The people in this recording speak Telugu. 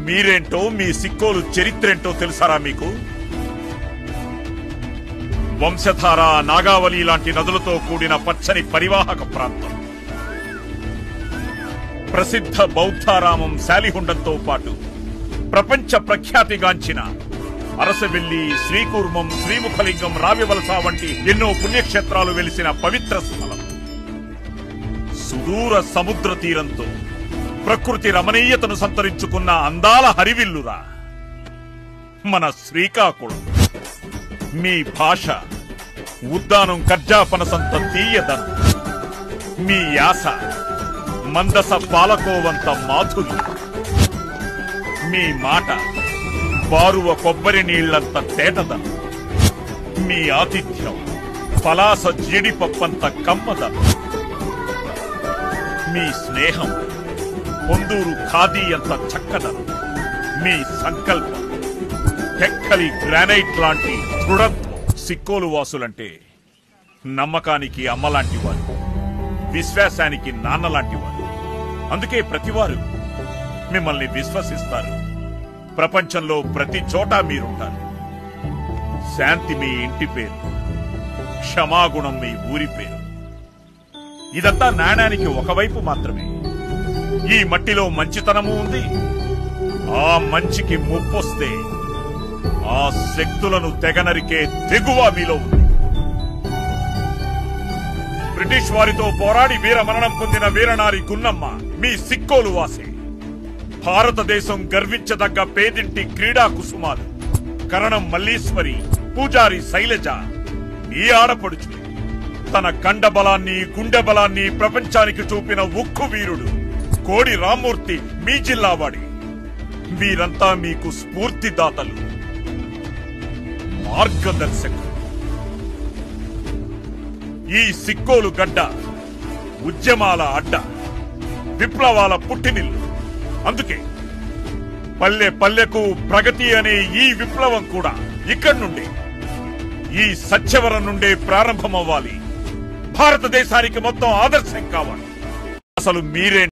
మీరేంటో మీ సిక్కోలు చరిత్రేంటో తెలుసారా మీకు? వంశధార, నాగావళి లాంటి నదులతో కూడిన పచ్చని పరివాహక ప్రాంతం. ప్రసిద్ధ బౌద్ధారామం శాలిహుండంతో పాటు ప్రపంచ ప్రఖ్యాతిగాంచిన అరసవెల్లి, శ్రీకూర్మం, శ్రీముఖలింగం, రావివలస వంటి ఎన్నో పుణ్యక్షేత్రాలు వెలిసిన పవిత్ర స్థలం. సుదూర సముద్ర తీరంతో ప్రకృతి రమణీయతను సంతరించుకున్న అందాల హరివిల్లురా మన శ్రీకాకుళం. మీ భాష ఉద్దానం కర్జాపనసంత తీయదనం, మీ యాస మందస పాలకోవంత మాధుర్యం, మీ మాట బారువ కొబ్బరి నీళ్లంత తేటదనం, మీ ఆతిథ్యం పలాస జీడిపప్పంత కమ్మదనం, మీ స్నేహం పొందూరు ఖాదీ అంత చక్కదనం, మీ సంకల్పం టెక్కలి గ్రానైట్ లాంటి దృఢత్వం. సిక్కోలు వాసులంటే నమ్మకానికి అమ్మలాంటి వారు, విశ్వాసానికి నాన్నలాంటి వారు. అందుకే ప్రతివారు మిమ్మల్ని విశ్వసిస్తారు. ప్రపంచంలో ప్రతి చోట మీరుంటారు. శాంతి మీ ఇంటి పేరు, క్షమాగుణం మీ ఊరి పేరు. ఇదంతా నాణానికి ఒకవైపు మాత్రమే. ఈ మట్టిలో మంచితనము ఉంది. ఆ మంచికి ముప్పొస్తే ఆ శక్తులను తెగనరికే తెగువ మీలో ఉంది. బ్రిటిష్ వారితో పోరాడి వీరమరణం పొందిన వీరనారి గున్నమ్మ మీ సిక్కోలు వాసే. భారతదేశం గర్వించదగ్గ పేదింటి క్రీడా కుసుమాలు కరణం మల్లీశ్వరి, పూజారి శైలజ మీ ఆడపడుచు. తన కండ బలాన్ని, గుండె బలాన్ని ప్రపంచానికి చూపిన ఉక్కు వీరుడు కోడి రామ్మూర్తి మీ జిల్లావాడి. వీరంతా మీకు స్ఫూర్తిదాతలు, మార్గదర్శకులు. ఈ సిక్కోలు గడ్డ ఉద్యమాల అడ్డ, విప్లవాల పుట్టినిల్లు. అందుకే పల్లె పల్లెకు ప్రగతి అనే ఈ విప్లవం కూడా ఇక్కడి నుండి, ఈ సత్యవరం నుండే ప్రారంభమవ్వాలి. భారతదేశానికి మొత్తం ఆదర్శం కావాలి. అసలు మీరే